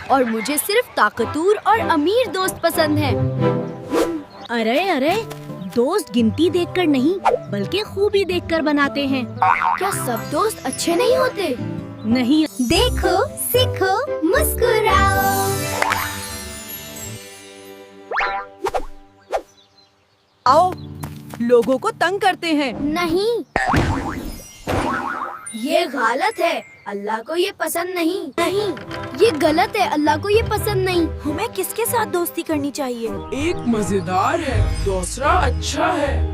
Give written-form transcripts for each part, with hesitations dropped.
اور مجھے صرف طاقتور اور امیر دوست پسند ہیں۔ ارے دوست گنتی دیکھ کر نہیں بلکہ خوبی دیکھ کر بناتے ہیں۔ کیا سب دوست اچھے نہیں ہوتے؟ نہیں، دیکھو، سیکھو، مسکراؤ۔ آؤ، لوگوں کو تنگ کرتے ہیں۔ نہیں، یہ غلط ہے، اللہ کو یہ پسند نہیں۔ نہیں، یہ غلط ہے، اللہ کو یہ پسند نہیں۔ ہمیں کس کے ساتھ دوستی کرنی چاہیے؟ ایک مزیدار ہے، دوسرا اچھا ہے۔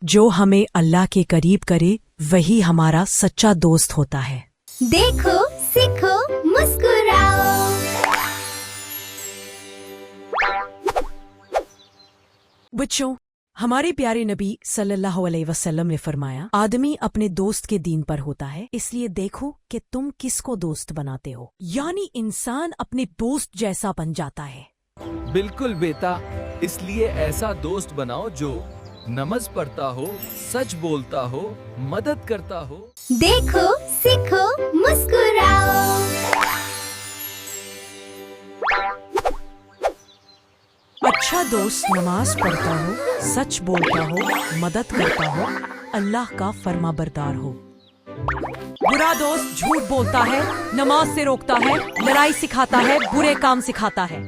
جو ہمیں اللہ کے قریب کرے وہی ہمارا سچا دوست ہوتا ہے۔ دیکھو، سیکھو، مسکراؤ۔ بچوں، ہمارے پیارے نبی صلی اللہ علیہ وسلم نے فرمایا، آدمی اپنے دوست کے دین پر ہوتا ہے، اس لیے دیکھو کہ تم کس کو دوست بناتے ہو، یعنی انسان اپنے دوست جیسا بن جاتا ہے۔ بالکل بیٹا، اس لیے ایسا دوست بناؤ جو نماز پڑھتا ہو، سچ بولتا ہو، مدد کرتا ہو۔ دیکھو، سیکھو، مسکراؤ۔ اچھا دوست نماز پڑھتا ہو، سچ بولتا ہو، مدد کرتا ہو، اللہ کا فرما بردار ہو۔ برا دوست جھوٹ بولتا ہے، نماز سے روکتا ہے، لڑائی سکھاتا ہے، برے کام سکھاتا ہے۔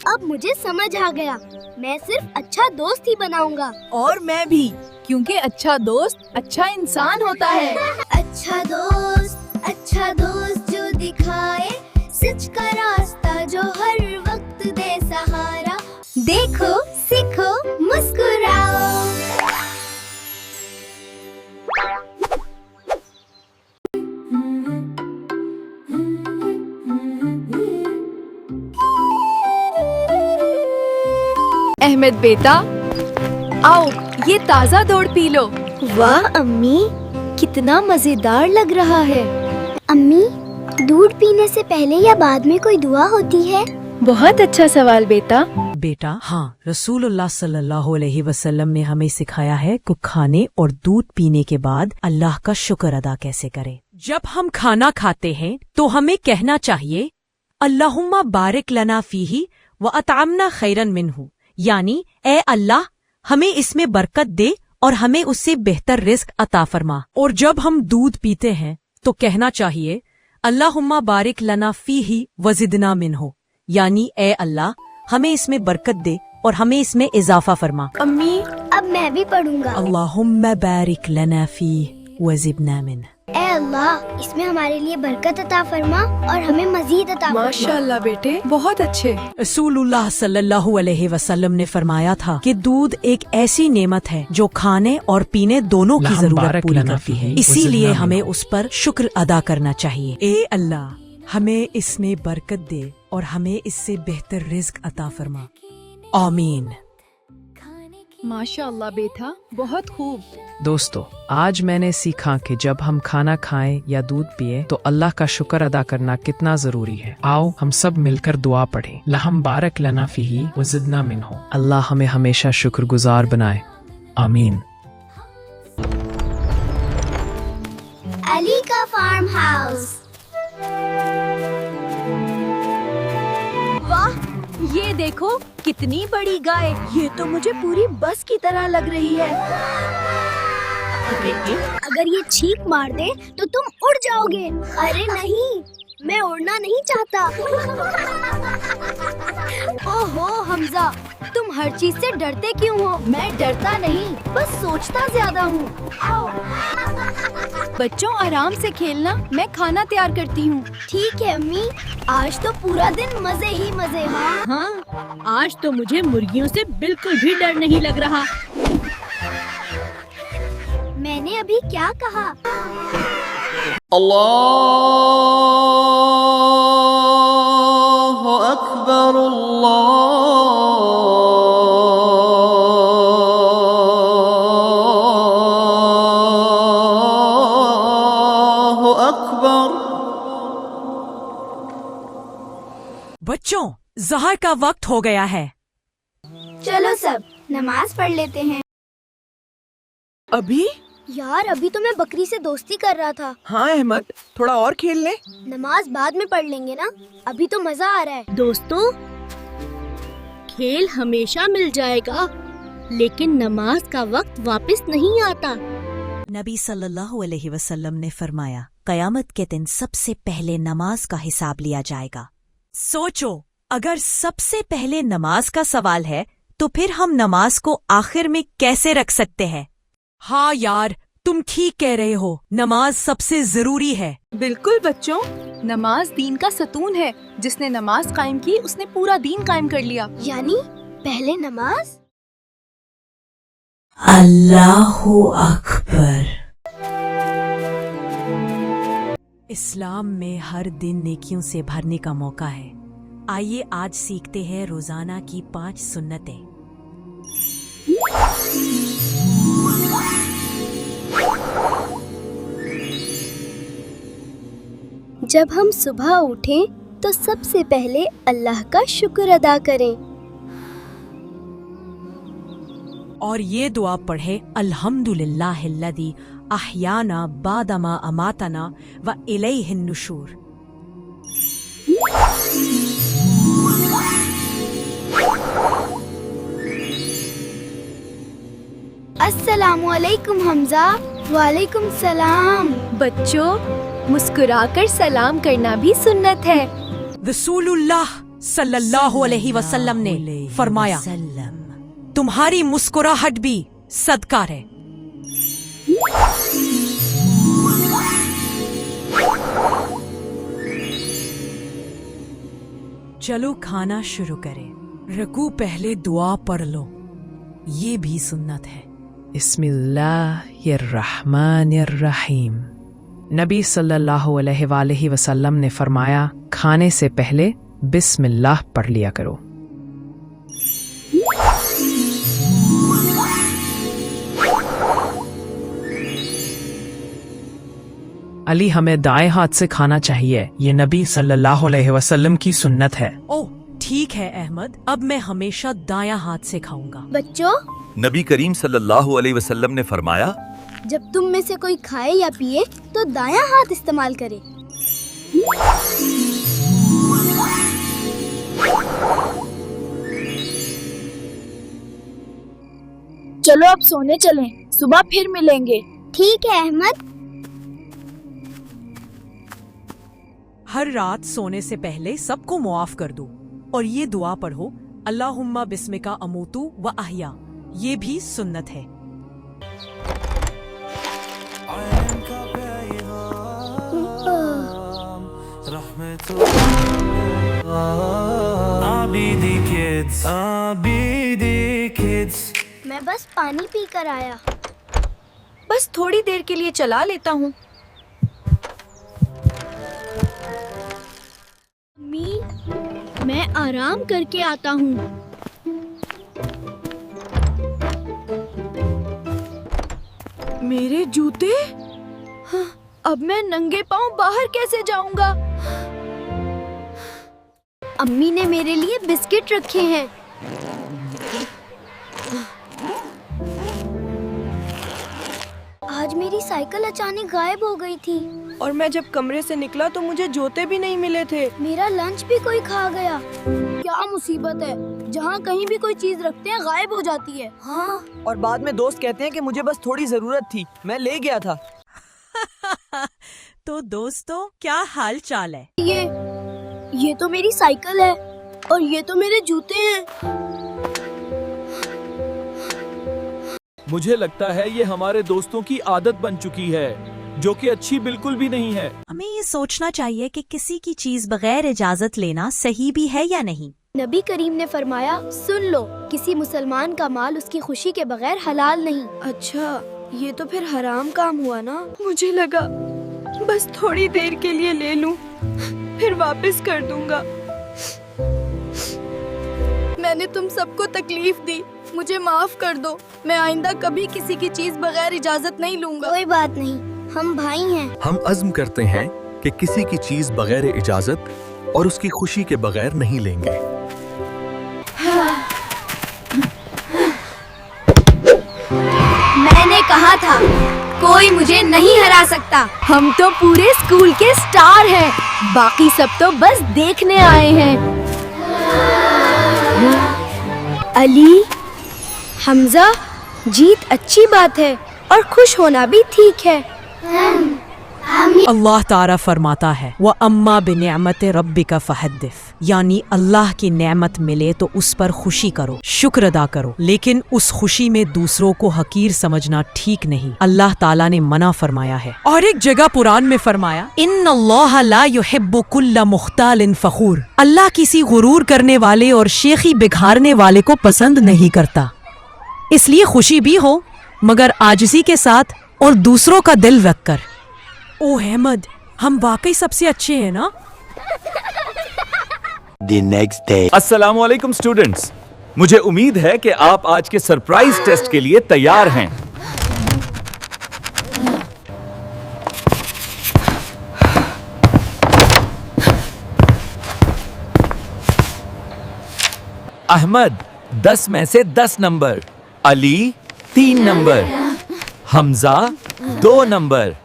اب مجھے سمجھ آ گیا، میں صرف اچھا دوست ہی بناؤں گا۔ اور میں بھی، کیونکہ اچھا دوست اچھا انسان ہوتا ہے۔ اچھا دوست جو دکھائے سچ کا راستہ، جو ہر وقت دے سہارا۔ دیکھو، سیکھو، مسکراؤ۔ احمد بیٹا، آؤ، یہ تازہ دوڑ پی لو۔ واہ امی، کتنا مزیدار لگ رہا ہے۔ امی، دودھ پینے سے پہلے یا بعد میں کوئی دعا ہوتی ہے؟ بہت اچھا سوال بیٹا۔ بیٹا، ہاں، رسول اللہ صلی اللہ علیہ وسلم نے ہمیں سکھایا ہے کہ کھانے اور دودھ پینے کے بعد اللہ کا شکر ادا کیسے کریں۔ جب ہم کھانا کھاتے ہیں تو ہمیں کہنا چاہیے، اللہم بارک لنا فیہ واطعمنا خیرا منہ، یعنی اے اللہ ہمیں اس میں برکت دے اور ہمیں اس سے بہتر رزق عطا فرما۔ اور جب ہم دودھ پیتے ہیں تو کہنا چاہیے، اللہم بارک لنا فیہ وزدنا منہ، یعنی اے اللہ ہمیں اس میں برکت دے اور ہمیں اس میں اضافہ فرما۔ امی، اب میں بھی پڑھوں گا۔ اللہم بارک لنا فیہ وزدنا منہ۔ اے اللہ، اس میں ہمارے لیے برکت عطا فرما اور ہمیں مزید عطا فرما۔ ماشاء اللہ بیٹے، بہت اچھے۔ رسول اللہ صلی اللہ علیہ وسلم نے فرمایا تھا کہ دودھ ایک ایسی نعمت ہے جو کھانے اور پینے دونوں کی ضرورت پوری کرتی ہے، اسی لیے ہمیں اس پر شکر ادا کرنا چاہیے۔ اے اللہ ہمیں اس میں برکت دے اور ہمیں اس سے بہتر رزق عطا فرما، آمین۔ ماشاء اللہ بیٹا، بہت خوب۔ دوستو، آج میں نے سیکھا کہ جب ہم کھانا کھائیں یا دودھ پیئیں تو اللہ کا شکر ادا کرنا کتنا ضروری ہے۔ آؤ ہم سب مل کر دعا پڑھیں، لہم بارک لنا فیہ وزدنا منہ۔ اللہ ہمیں ہمیشہ شکر گزار بنائے، آمین۔ علی کا فارم ہاؤس۔ واہ، یہ دیکھو کتنی بڑی گائے، یہ تو مجھے پوری بس کی طرح لگ رہی ہے۔ اگر یہ چھینک مار دے تو تم اڑ جاؤ گے۔ ارے نہیں، میں اڑنا نہیں چاہتا۔ اوہو حمزہ، تم ہر چیز سے ڈرتے کیوں ہو؟ میں ڈرتا نہیں، بس سوچتا زیادہ ہوں۔ بچوں آرام سے کھیلنا، میں کھانا تیار کرتی ہوں۔ ٹھیک ہے امی، آج تو پورا دن مزے ہی مزے۔ ہاں، آج تو مجھے مرغیوں سے بالکل بھی ڈر نہیں لگ رہا۔ میں نے ابھی کیا کہا؟ اللہ اکبر، اللہ اکبر۔ بچوں، ظہر کا وقت ہو گیا ہے۔ چلو سب نماز پڑھ لیتے ہیں۔ ابھی यार अभी तो मैं बकरी से दोस्ती कर रहा था। हाँ अहमद, थोड़ा और खेल ले। नमाज बाद में पढ़ लेंगे ना, अभी तो मजा आ रहा है। दोस्तों, खेल हमेशा मिल जाएगा, लेकिन नमाज का वक्त वापस नहीं आता। नबी सल्लल्लाहु अलैहि वसल्लम ने फरमाया, कयामत के दिन सबसे पहले नमाज का हिसाब लिया जाएगा। सोचो, अगर सबसे पहले नमाज का सवाल है तो फिर हम नमाज को आखिर में कैसे रख सकते हैं? हाँ यार, तुम ठीक कह रहे हो, नमाज सबसे जरूरी है। बिल्कुल बच्चों, नमाज दीन का सतून है। जिसने नमाज कायम की उसने पूरा दीन कायम कर लिया। यानी पहले नमाज। अल्लाहु अकबर। इस्लाम में हर दिन नेकियों से भरने का मौका है। आइए आज सीखते हैं रोजाना की 5 सुन्नतें। जब हम सुबह उठें तो सबसे पहले अल्लाह का शुक्र अदा करें और ये दुआ पढ़े, अल्हम्दुलिल्लाहिल्लज़ी अहयाना बादमा अमातना व इलैहिन नुशूर। अस्सलामुअलैकुम हमजा। वालेकुम सलाम। बच्चों, मुस्कुराकर सलाम करना भी सुन्नत है। रसूलुल्लाह सल्लल्लाहु अलैहि वसल्लम ने फरमाया, तुम्हारी मुस्कुराहट भी सदका है। चलो खाना शुरू करें। रकू पहले दुआ पढ़ लो, ये भी सुन्नत है। बिस्मिल्लाहिर्रहमानिर्रहीम। नबी सल्लल्लाहु अलैहि वसल्लम ने फरमाया, खाने से पहले बिस्मिल्लाह पढ़ लिया करो। अली, हमें दाएं हाथ से खाना चाहिए, ये नबी सल्लल्लाहु अलैहि वसल्लम की सुन्नत है। ओह ठीक है अहमद, अब मैं हमेशा दायां हाथ से खाऊंगा। बच्चों, नबी करीम सल्लल्लाहु अलैहि वसल्लम ने फरमाया, जब तुम में से कोई खाए या पिए तो दायां हाथ इस्तेमाल करे। चलो अब सोने चलें, सुबह फिर मिलेंगे। ठीक है अहमद। हर रात सोने से पहले सबको मुआफ कर दो और ये दुआ पढ़ो, अल्लाहुम्मा बिस्मिका अमूतु व अहया, ये भी सुन्नत है। मैं बस पानी पी कर आया। बस थोड़ी देर के लिए चला लेता हूँ। अम्मी, मैं आराम करके आता हूँ। मेरे जूते? हाँ, अब मैं नंगे पांव बाहर कैसे जाऊंगा? अम्मी ने मेरे लिए बिस्किट रखे हैं। आज मेरी साइकिल अचानक गायब हो गई थी और मैं जब कमरे से निकला तो मुझे जूते भी नहीं मिले थे। मेरा लंच भी कोई खा गया। क्या मुसीबत है, जहाँ कहीं भी कोई चीज रखते हैं गायब हो जाती है। हाँ, और बाद में दोस्त कहते हैं कि मुझे बस थोड़ी जरूरत थी, मैं ले गया था। तो दोस्तों, क्या हाल चाल है? ये तो मेरी साइकिल है और ये तो मेरे जूते हैं। मुझे लगता है ये हमारे दोस्तों की आदत बन चुकी है, जो कि अच्छी बिल्कुल भी नहीं है। हमें ये सोचना चाहिए कि किसी की चीज बगैर इजाजत लेना सही भी है या नहीं। नबी करीम ने फरमाया, सुन लो, किसी मुसलमान का माल उसकी खुशी के बगैर हलाल नहीं। अच्छा, ये तो फिर हराम काम हुआ ना। मुझे लगा बस थोड़ी देर के लिए ले लूं, फिर वापस कर दूंगा। मैंने तुम सबको तकलीफ दी, मुझे माफ कर दो। मैं आइंदा कभी किसी की चीज बगैर इजाजत नहीं लूंगा। कोई बात नहीं, हम भाई हैं। हम अज़्म करते हैं कि किसी की चीज बगैर इजाजत और उसकी खुशी के बगैर नहीं लेंगे। मैंने कहा था कोई मुझे नहीं हरा सकता। हम तो पूरे स्कूल के स्टार हैं, बाकी सब तो बस देखने आए हैं। अली, हमजा, जीत अच्छी बात है और खुश होना भी ठीक है। अल्लाह तारा फरमाता है व अम्मा बिनिअमत रब्बिका फहद्दिस, यानी अल्लाह की नेमत मिले तो उस पर खुशी करो, शुक्र अदा करो, लेकिन उस खुशी में दूसरों को हकीर समझना ठीक नहीं। अल्लाह ताला ने मना फरमाया है। और एक जगह कुरान में फरमाया इन्नल्लाह ला युहिब्बु कुल्ला मुख्तालिन फखूर, अल्लाह किसी गुरूर करने वाले और शेखी बिखारने वाले को पसंद नहीं करता। इसलिए खुशी भी हो मगर आजिज़ी के साथ और दूसरों का दिल रख कर। ओ अहमद, हम वाकई सबसे अच्छे हैं ना? अस्सलामुअलैकुम स्टूडेंट्स, मुझे उम्मीद है कि आप आज के सरप्राइज टेस्ट के लिए तैयार हैं। अहमद 10 में से 10 number, Ali 3 number, Hamza 2 number.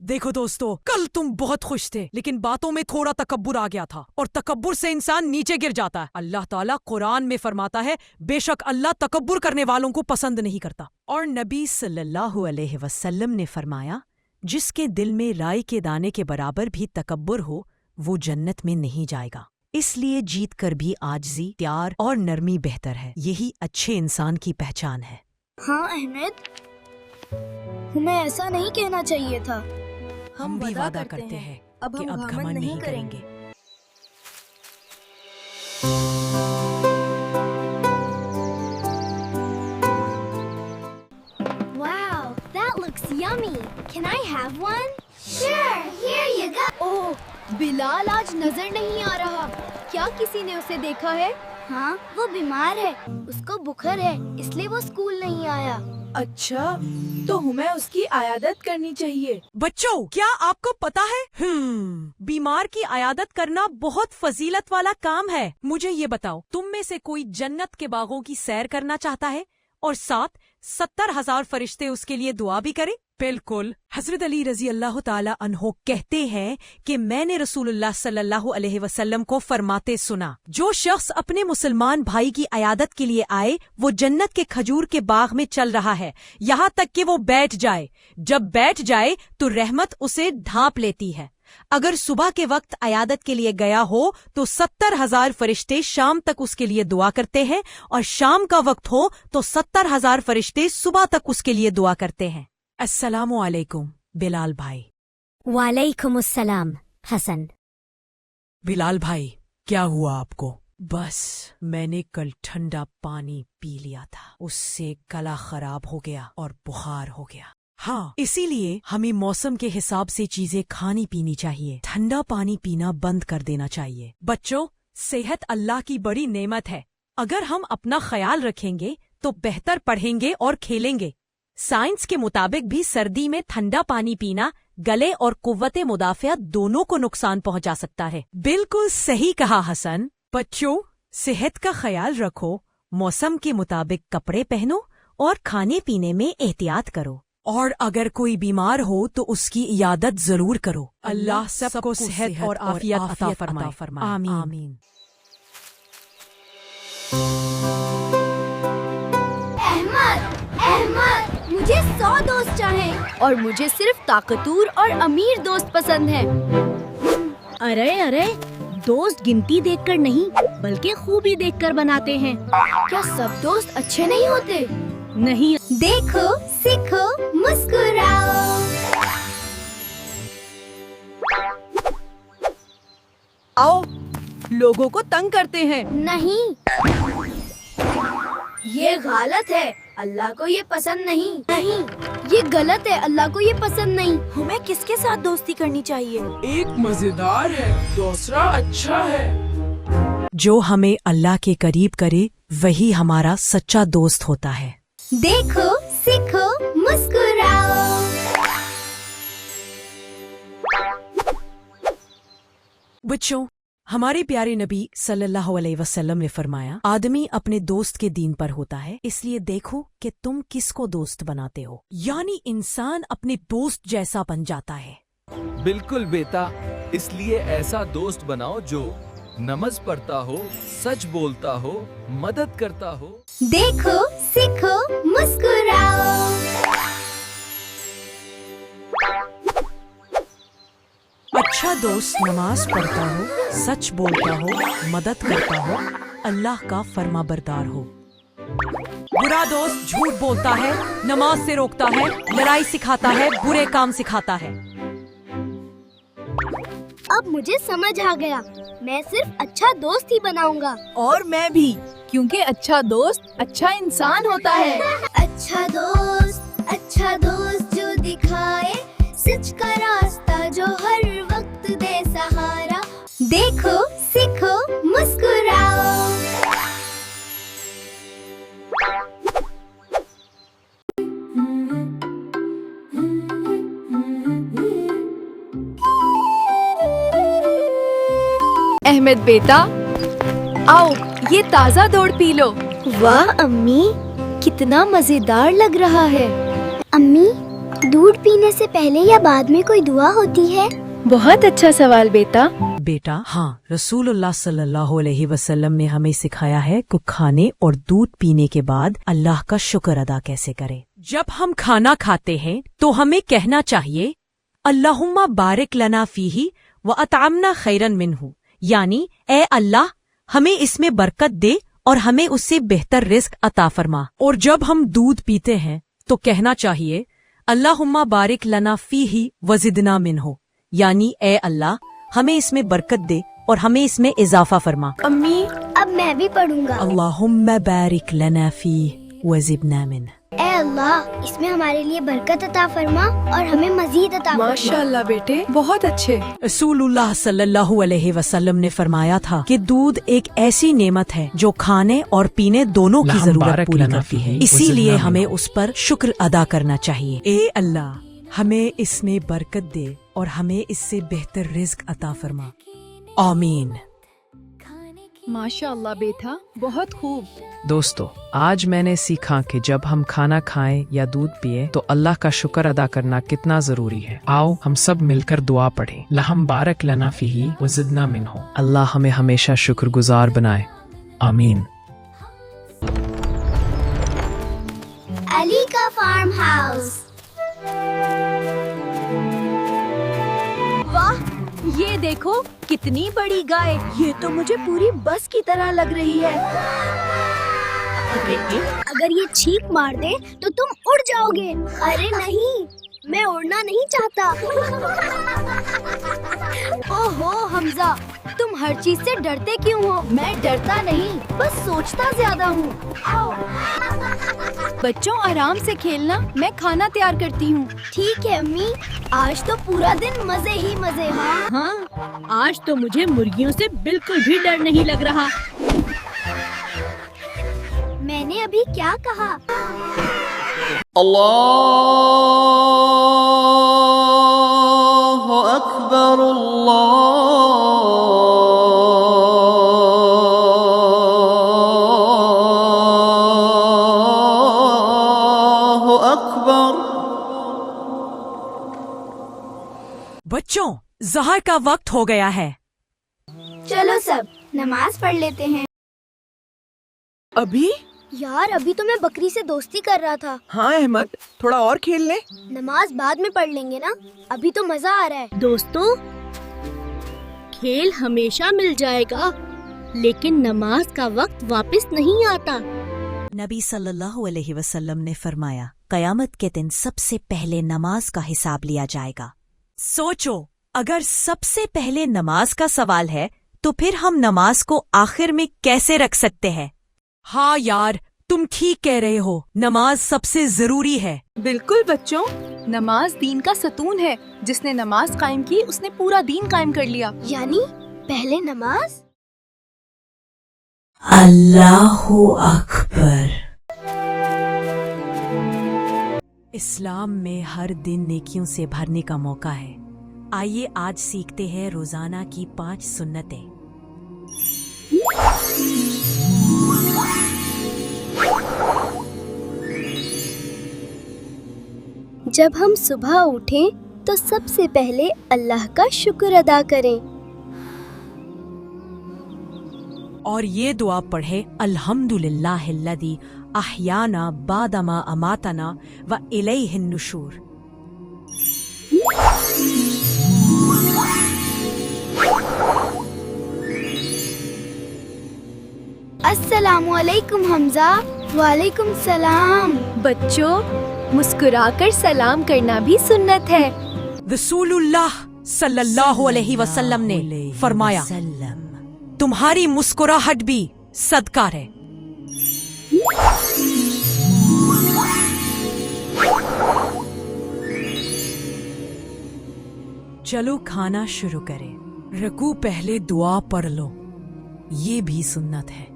देखो दोस्तों, कल तुम बहुत खुश थे लेकिन बातों में थोड़ा तकब्बुर आ गया था और तकब्बुर से इंसान नीचे गिर जाता है। अल्लाह ताला कुरान में फरमाता है बेशक अल्लाह तकब्बुर करने वालों को पसंद नहीं करता। और नबी सल्लल्लाहु अलैहि वसल्लम ने फरमाया जिसके दिल में राई के दाने के बराबर भी तकब्बुर हो वो जन्नत में नहीं जाएगा। इसलिए जीत कर भी आजिज़ी, प्यार और नरमी बेहतर है। यही अच्छे इंसान की पहचान है। हाँ अहमद, हमें ऐसा नहीं कहना चाहिए था। हम भी वादा करते हैं कि अब घमंड नहीं करेंगे। Wow, that looks yummy. Can I have one? Sure, here you go. ओह, बिलाल आज नजर नहीं आ रहा। क्या किसी ने उसे देखा है? हाँ, वो बीमार है, उसको बुखार है, इसलिए वो स्कूल नहीं आया। अच्छा, तो हमें उसकी आयादत करनी चाहिए। बच्चों, क्या आपको पता है बीमार की आयादत करना बहुत फजीलत वाला काम है। मुझे ये बताओ, तुम में से कोई जन्नत के बागों की सैर करना चाहता है और साथ 70,000 फरिश्ते उसके लिए दुआ भी करें? बिल्कुल। हजरत अली रजी अल्लाह ताला अन्हो कहते हैं कि मैंने रसूलुल्लाह सल्लल्लाहु अलैहि वसल्लम को फरमाते सुना, जो शख्स अपने मुसलमान भाई की अयादत के लिए आए वो जन्नत के खजूर के बाग में चल रहा है यहाँ तक कि वो बैठ जाए। जब बैठ जाए तो रहमत उसे ढांप लेती है। अगर सुबह के वक्त अयादत के लिए गया हो तो 70,000 फरिश्ते शाम तक उसके लिए दुआ करते हैं और शाम का वक्त हो तो 70,000 फरिश्ते सुबह तक उसके लिए दुआ करते हैं। अस्सलामु अलैकुम बिलाल भाई। वालेकुम अस्सलाम हसन। बिलाल भाई, क्या हुआ आपको? बस मैंने कल ठंडा पानी पी लिया था, उससे गला खराब हो गया और बुखार हो गया। हाँ, इसीलिए हमें मौसम के हिसाब से चीजें खानी पीनी चाहिए। ठंडा पानी पीना बंद कर देना चाहिए। बच्चों, सेहत अल्लाह की बड़ी नेमत है। अगर हम अपना ख्याल रखेंगे तो बेहतर पढ़ेंगे और खेलेंगे। साइंस के मुताबिक भी सर्दी में ठंडा पानी पीना गले और कुव्वते मुदाफियत दोनों को नुकसान पहुंचा सकता है। बिल्कुल सही कहा हसन। बच्चों, सेहत का ख्याल रखो, मौसम के मुताबिक कपड़े पहनो और खाने पीने में एहतियात करो। और अगर कोई बीमार हो तो उसकी इयादत जरूर करो। अल्लाह सबको सेहत और आफियत अता फरमाए। आमीन। अहमद, मुझे 100 दोस्त चाहें और मुझे सिर्फ ताकतूर और अमीर दोस्त पसंद हैं। अरे अरे, दोस्त गिनती देखकर नहीं बल्कि खूबी देखकर बनाते हैं। क्या सब दोस्त अच्छे नहीं होते? नहीं। देखो, सीखो, मुस्कुराओ। आओ, लोगों को तंग करते हैं। नहीं, ये गलत है, अल्लाह को ये पसंद नहीं। नहीं, ये गलत है, अल्लाह को ये पसंद नहीं। हमें किसके साथ दोस्ती करनी चाहिए? एक मजेदार है, दूसरा अच्छा है। जो हमें अल्लाह के करीब करे वही हमारा सच्चा दोस्त होता है। देखो, सीखो, मुस्कुराओ। बच्चों, हमारे प्यारे नबी सल्लल्लाहु अलैहि वसल्लम ने फरमाया, आदमी अपने दोस्त के दीन पर होता है, इसलिए देखो कि तुम किसको दोस्त बनाते हो। यानी इंसान अपने दोस्त जैसा बन जाता है। बिल्कुल बेटा, इसलिए ऐसा दोस्त बनाओ जो नमाज पढ़ता हो, सच बोलता हो, मदद करता हो। देखो, सीखो, मुस्कुराओ। अच्छा दोस्त नमाज पढ़ता हो, सच बोलता हो, मदद करता हो, अल्लाह का फर्माबरदार हो। बुरा दोस्त झूठ बोलता है, नमाज से रोकता है, लड़ाई सिखाता है, बुरे काम सिखाता है। अब मुझे समझ आ गया, मैं सिर्फ अच्छा दोस्त ही बनाऊंगा। और मैं भी, क्योंकि अच्छा दोस्त अच्छा इंसान होता है। अच्छा दोस्त जो दिखाए सच का रास्ता, जो हर वक्त दे सहारा। देखो, सीखो, मुस्कुराओ। अहमद बेटा, आओ ये ताज़ा दूध पी लो। वाह अम्मी, कितना मजेदार लग रहा है। अम्मी, दूध पीने से पहले या बाद में कोई दुआ होती है? बहुत अच्छा सवाल बेटा। बेटा हाँ, रसूलुल्लाह सल्लल्लाहु अलैहि वसल्लम ने हमें सिखाया है कि खाने और दूध पीने के बाद अल्लाह का शुक्र अदा कैसे करें। जब हम खाना खाते हैं तो हमें कहना चाहिए, अल्लाहुम्मा बारिक लना फीही व अतामना खैरन मिन्हु, यानी ए अल्लाह हमें इसमें बरकत दे और हमें उससे बेहतर रिस्क अता फरमा। और जब हम दूध पीते हैं तो कहना चाहिए, अल्लाहुम्मा बारिक लना फीही व ज़िदना मिन्हु, यानी ए अल्लाह हमें इसमें बरकत दे और हमें इसमें इजाफा फरमा। अम्मी, अब मैं भी पढ़ूंगा। अल्लाहुम्मा बारिक लना फीही व ज़िदना मिन्हु। ए अल्लाह, इसमें हमारे लिए बरकत अता फरमा और हमें मजीद अता फरमा। माशाअल्लाह बेटे, बहुत अच्छे। रसूलुल्लाह सल्लल्लाहु अलैहि वसल्लम ने फरमाया था कि दूध एक ऐसी नेमत है जो खाने और पीने दोनों की जरूरत पूरी करती है, इसीलिए हमें उस पर शुक्र अदा करना चाहिए। ए अल्लाह हमें इसमें बरकत दे और हमें इससे बेहतर रिज्क अता फरमा। आमीन। माशाअल्लाह बेटा, बहुत खूब। दोस्तों, आज मैंने सीखा कि जब हम खाना खाएं या दूध पिए तो अल्लाह का शुक्र अदा करना कितना जरूरी है। आओ हम सब मिलकर दुआ पढ़ें। लहम बारक लना फीही व ज़िदना मिन्हु। अल्लाह हमें हमेशा शुक्रगुजार बनाए। आमीन। अली का फार्म हाउस। वाह, ये देखो कितनी बड़ी गाय। ये तो मुझे पूरी बस की तरह लग रही है। अगर ये छींक मार दे तो तुम उड़ जाओगे। अरे नहीं, मैं उड़ना नहीं चाहता। ओहो हमजा, तुम हर चीज से डरते क्यों हो? मैं डरता नहीं, बस सोचता ज्यादा हूँ। बच्चों आराम से खेलना, मैं खाना तैयार करती हूँ। ठीक है अम्मी, आज तो पूरा दिन मजे ही मजे। हाँ, आज तो मुझे मुर्गियों से बिल्कुल भी डर नहीं लग रहा। मैंने अभी क्या कहा? अल्लाहु अकबर, अल्लाहु अकबर। बच्चों, ज़हर का वक्त हो गया है। चलो सब नमाज पढ़ लेते हैं। अभी? यार अभी तो मैं बकरी से दोस्ती कर रहा था। हाँ अहमद, थोड़ा और खेल ले। नमाज बाद में पढ़ लेंगे ना, अभी तो मजा आ रहा है। दोस्तों, खेल हमेशा मिल जाएगा, लेकिन नमाज का वक्त वापस नहीं आता। नबी सल्लल्लाहु अलैहि वसल्लम ने फरमाया, कयामत के दिन सबसे पहले नमाज का हिसाब लिया जाएगा। सोचो, अगर सबसे पहले नमाज का सवाल है तो फिर हम नमाज को आखिर में कैसे रख सकते हैं? हाँ यार, तुम ठीक कह रहे हो, नमाज सबसे जरूरी है। बिल्कुल बच्चों, नमाज दीन का सतून है। जिसने नमाज कायम की उसने पूरा दीन कायम कर लिया। यानी पहले नमाज। अल्लाहु अकबर। इस्लाम में हर दिन नेकियों से भरने का मौका है। आइए आज सीखते हैं रोजाना की 5 सुन्नतें। जब हम सुबह उठें तो सबसे पहले अल्लाह का शुक्र अदा करें। और ये दुआ पढ़े, अल्हम्दुलिल्लाहिल्लज़ी अहयाना बादमा अमातना व इलैहिन नुशूर। अस्सलामु अलैकुम हमजा। वालेकुम सलाम। बच्चों, मुस्कुराकर सलाम करना भी सुन्नत है। रसूलुल्लाह सल्लल्लाहु अलैहि वसल्लम ने फरमाया, तुम्हारी मुस्कुराहट भी सदका है। चलो खाना शुरू करें। रकू पहले दुआ पढ़ लो, ये भी सुन्नत है।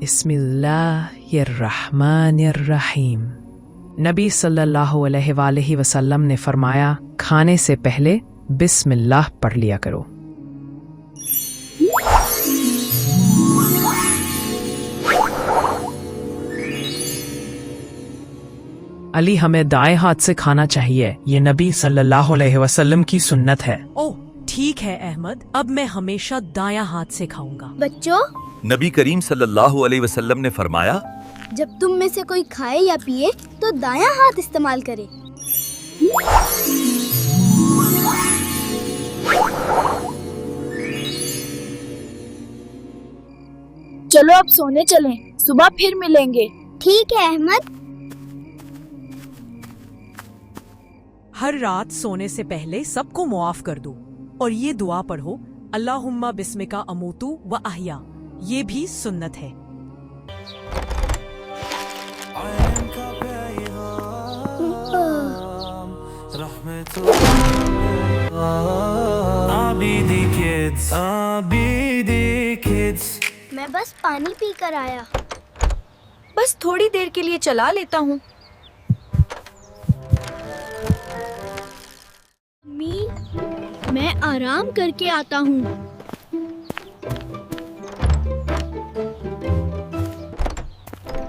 बिस्मिल्लाहिर्रहमानिर्रहीम। नबी सल्लल्लाहु अलैहि वसल्लम ने फरमाया, खाने से पहले बिस्मिल्लाह पढ़ लिया करो। अली, हमें दाएं हाथ से खाना चाहिए, ये नबी सल्लल्लाहु अलैहि वसल्लम की सुन्नत है। ओह ठीक है अहमद, अब मैं हमेशा दायां हाथ से खाऊंगा। बच्चों, नबी करीम सल्लल्लाहु अलैहि वसल्लम ने फरमाया, जब तुम में से कोई खाए या पिए तो दायां हाथ इस्तेमाल करे। चलो अब सोने चलें, सुबह फिर मिलेंगे। ठीक है अहमद। हर रात सोने से पहले सबको मुआफ कर दो और ये दुआ पढ़ो, अल्लाहुम्मा बिस्मिका अमूतु व अहया, ये भी सुन्नत है। मैं बस पानी पी कर आया। बस थोड़ी देर के लिए चला लेता हूँ। अम्मी, मैं आराम करके आता हूँ।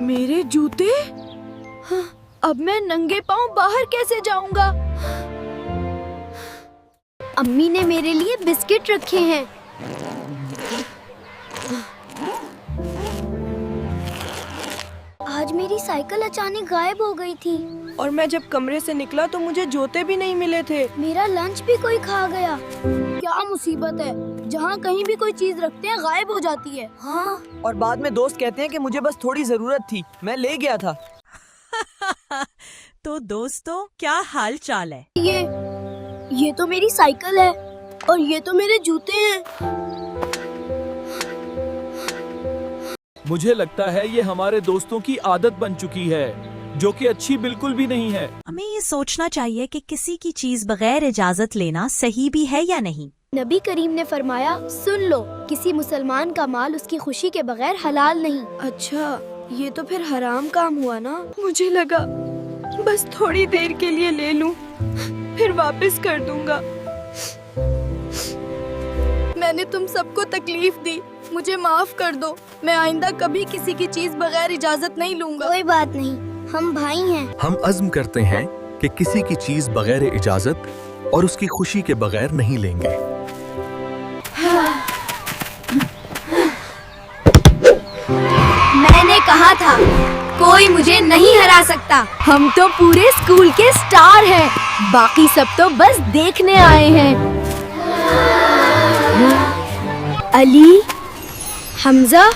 मेरे जूते? हाँ, अब मैं नंगे पांव बाहर कैसे जाऊंगा? अम्मी ने मेरे लिए बिस्किट रखे हैं। आज मेरी साइकिल अचानक गायब हो गई थी और मैं जब कमरे से निकला तो मुझे जूते भी नहीं मिले थे। मेरा लंच भी कोई खा गया। क्या मुसीबत है, जहाँ कहीं भी कोई चीज रखते हैं गायब हो जाती है। हाँ, और बाद में दोस्त कहते हैं कि मुझे बस थोड़ी जरूरत थी, मैं ले गया था। तो दोस्तों, क्या हाल चाल है? ये तो मेरी साइकिल है और ये तो मेरे जूते हैं। मुझे लगता है ये हमारे दोस्तों की आदत बन चुकी है, जो कि अच्छी बिल्कुल भी नहीं है। हमें ये सोचना चाहिए कि किसी की चीज बगैर इजाजत लेना सही भी है या नहीं। नबी करीम ने फरमाया, सुन लो, किसी मुसलमान का माल उसकी खुशी के बगैर हलाल नहीं। अच्छा, ये तो फिर हराम काम हुआ ना। मुझे लगा बस थोड़ी देर के लिए ले लूं, फिर वापस कर दूंगा। मैंने तुम सबको तकलीफ दी, मुझे माफ कर दो। मैं आइंदा कभी किसी की चीज बगैर इजाजत नहीं लूंगा। कोई बात नहीं, हम भाई हैं। हम अज़्म करते हैं कि किसी की चीज बगैर इजाजत और उसकी खुशी के बगैर नहीं लेंगे। मैंने कहा था, कोई मुझे नहीं हरा सकता। हम तो पूरे स्कूल के स्टार हैं, बाकी सब तो बस देखने आए हैं। अली, हमजा,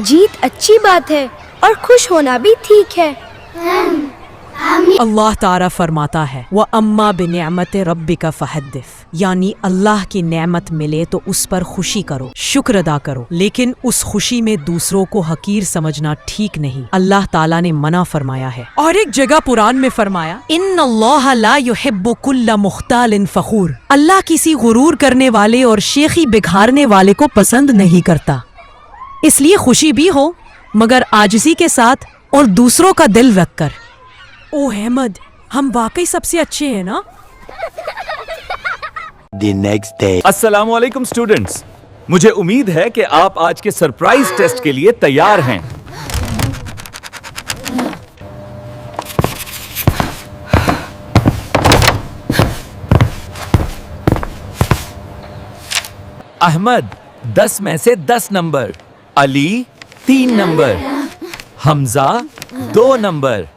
जीत अच्छी बात है और खुश होना भी ठीक है। अल्लाह तारा फरमाता है, व अम्मा बिनिअमत रब्बिका फहद्दिस, यानी अल्लाह की नेमत मिले तो उस पर खुशी करो, शुक्र अदा करो, लेकिन उस खुशी में दूसरों को हकीर समझना ठीक नहीं। अल्लाह ताला ने मना फरमाया है। और एक जगह कुरान में फरमाया, इन्नल्लाह ला युहिब्बु कुल्ला मुख्तालिन फखूर, अल्लाह किसी गुरूर करने वाले और शेखी बिखारने वाले को पसंद नहीं करता। इसलिए खुशी भी हो मगर आजिज़ी के साथ और दूसरों का दिल रख कर। ओह अहमद, हम वाकई सबसे अच्छे हैं ना? The next day. अस्सलामु अलैकुम स्टूडेंट्स, मुझे उम्मीद है कि आप आज के सरप्राइज टेस्ट के लिए तैयार हैं। अहमद 10 में से 10 number, Ali 3 number, Hamza 2 number.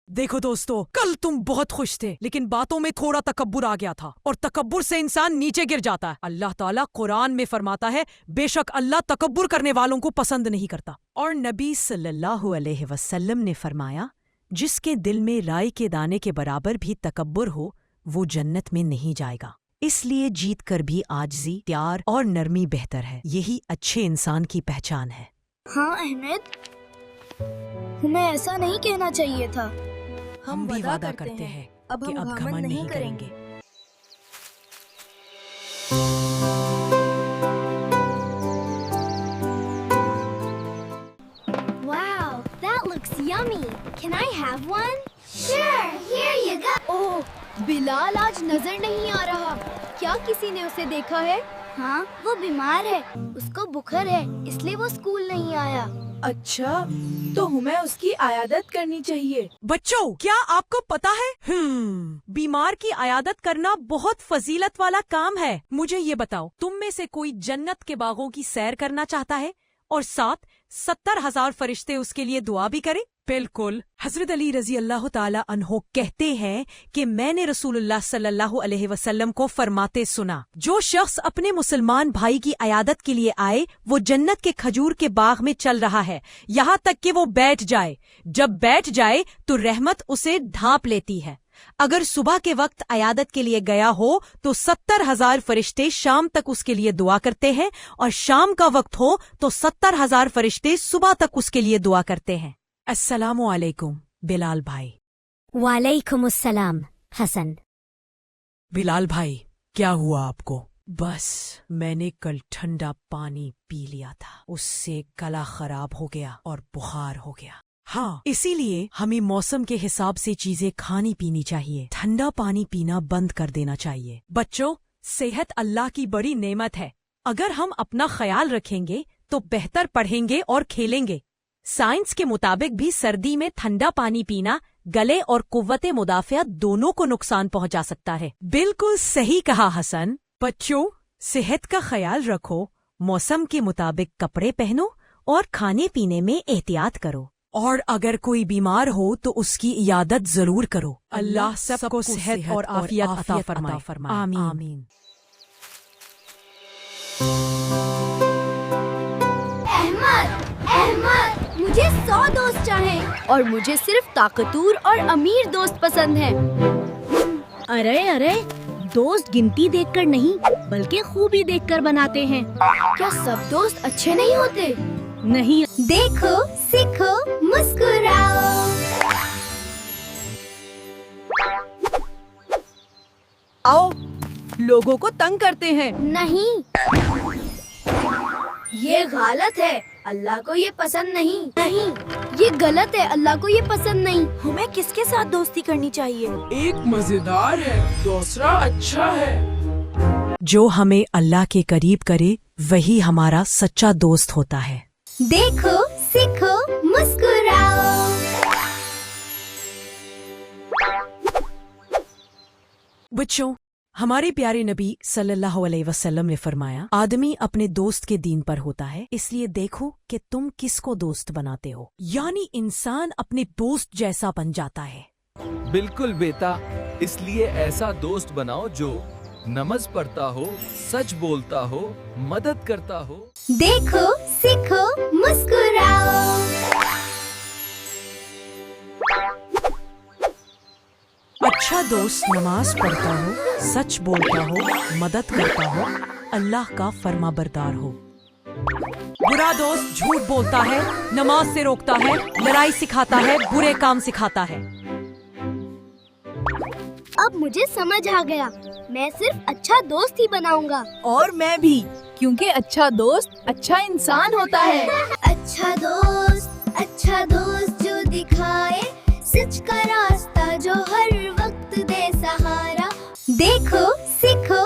देखो दोस्तों, कल तुम बहुत खुश थे लेकिन बातों में थोड़ा तकब्बुर आ गया था और तकब्बुर से इंसान नीचे गिर जाता है। अल्लाह ताला कुरान में फरमाता है, बेशक अल्लाह तकब्बुर करने वालों को पसंद नहीं करता। और नबी सल्लल्लाहु अलैहि वसल्लम ने फरमाया, जिसके दिल में राई के दाने के बराबर भी तकब्बुर हो वो जन्नत में नहीं जाएगा। इसलिए जीत कर भी आजिज़ी, प्यार और नरमी बेहतर है। यही अच्छे इंसान की पहचान है। हाँ अहमद, हमें ऐसा नहीं कहना चाहिए था। हम भी वादा करते हैं कि अब घमंड नहीं करेंगे। Wow, that looks yummy. Can I have one? Sure, here you go. ओह, बिलाल आज नजर नहीं आ रहा। क्या किसी ने उसे देखा है? हाँ, वो बीमार है, उसको बुखार है, इसलिए वो स्कूल नहीं आया। अच्छा, तो हमें उसकी आयादत करनी चाहिए। बच्चों, क्या आपको पता है बीमार की आयादत करना बहुत फजीलत वाला काम है। मुझे ये बताओ, तुम में से कोई जन्नत के बागों की सैर करना चाहता है और साथ 70,000 फरिश्ते उसके लिए दुआ भी करे? बिल्कुल। हजरत अली रजी अल्लाह ताला अन्हो कहते हैं कि मैंने रसूलुल्लाह सल्लल्लाहु अलैहि वसल्लम को फरमाते सुना, जो शख्स अपने मुसलमान भाई की अयादत के लिए आए वो जन्नत के खजूर के बाग में चल रहा है यहाँ तक कि वो बैठ जाए। जब बैठ जाए तो रहमत उसे ढांप लेती है। अगर सुबह के वक्त अयादत के लिए गया हो तो 70,000 फरिश्ते शाम तक उसके लिए दुआ करते हैं और शाम का वक्त हो तो 70,000 फरिश्ते सुबह तक उसके लिए दुआ करते हैं। अस्सलामु अलैकुम बिलाल भाई। वालेकुम अस्सलाम हसन। बिलाल भाई, क्या हुआ आपको? बस मैंने कल ठंडा पानी पी लिया था, उससे गला खराब हो गया और बुखार हो गया। हाँ, इसीलिए हमें मौसम के हिसाब से चीजें खानी पीनी चाहिए। ठंडा पानी पीना बंद कर देना चाहिए। बच्चों, सेहत अल्लाह की बड़ी नेमत है। अगर हम अपना ख्याल रखेंगे तो बेहतर पढ़ेंगे और खेलेंगे। साइंस के मुताबिक भी सर्दी में ठंडा पानी पीना गले और कुव्वते मुदाफियत दोनों को नुकसान पहुंचा सकता है। बिल्कुल सही कहा हसन। बच्चों, सेहत का ख्याल रखो, मौसम के मुताबिक कपड़े पहनो और खाने पीने में एहतियात करो। और अगर कोई बीमार हो तो उसकी इयादत जरूर करो। अल्लाह सबको सेहत और आफियत अता फरमाए। आमीन। अहमद, मुझे 100 दोस्त चाहें और मुझे सिर्फ ताकतूर और अमीर दोस्त पसंद हैं। अरे अरे, दोस्त गिनती देखकर नहीं बल्कि खूबी देखकर बनाते हैं। क्या सब दोस्त अच्छे नहीं होते? नहीं। देखो, सीखो, मुस्कुराओ। आओ, लोगों को तंग करते हैं। नहीं, ये गलत है, अल्लाह को ये पसंद नहीं। नहीं, ये गलत है, अल्लाह को ये पसंद नहीं। हमें किसके साथ दोस्ती करनी चाहिए? एक मजेदार है, दूसरा अच्छा है। जो हमें अल्लाह के करीब करे वही हमारा सच्चा दोस्त होता है। देखो, सीखो, मुस्कुराओ। बच्चों, हमारे प्यारे नबी सल्लल्लाहु अलैहि वसल्लम ने फरमाया, आदमी अपने दोस्त के दीन पर होता है, इसलिए देखो कि तुम किसको दोस्त बनाते हो। यानी इंसान अपने दोस्त जैसा बन जाता है। बिल्कुल बेटा, इसलिए ऐसा दोस्त बनाओ जो नमाज पढ़ता हो, सच बोलता हो, मदद करता हो। देखो, सीखो, मुस्कुराओ। अच्छा दोस्त नमाज पढ़ता हो, सच बोलता हो, मदद करता हो, अल्लाह का फर्माबरदार हो। बुरा दोस्त झूठ बोलता है, नमाज से रोकता है, लड़ाई सिखाता है, बुरे काम सिखाता है। अब मुझे समझ आ गया, मैं सिर्फ अच्छा दोस्त ही बनाऊंगा। और मैं भी, क्योंकि अच्छा दोस्त अच्छा इंसान होता है। अच्छा दोस्त जो दिखाए सच का रास्ता, जो हर वक्त दे सहारा। देखो, सीखो,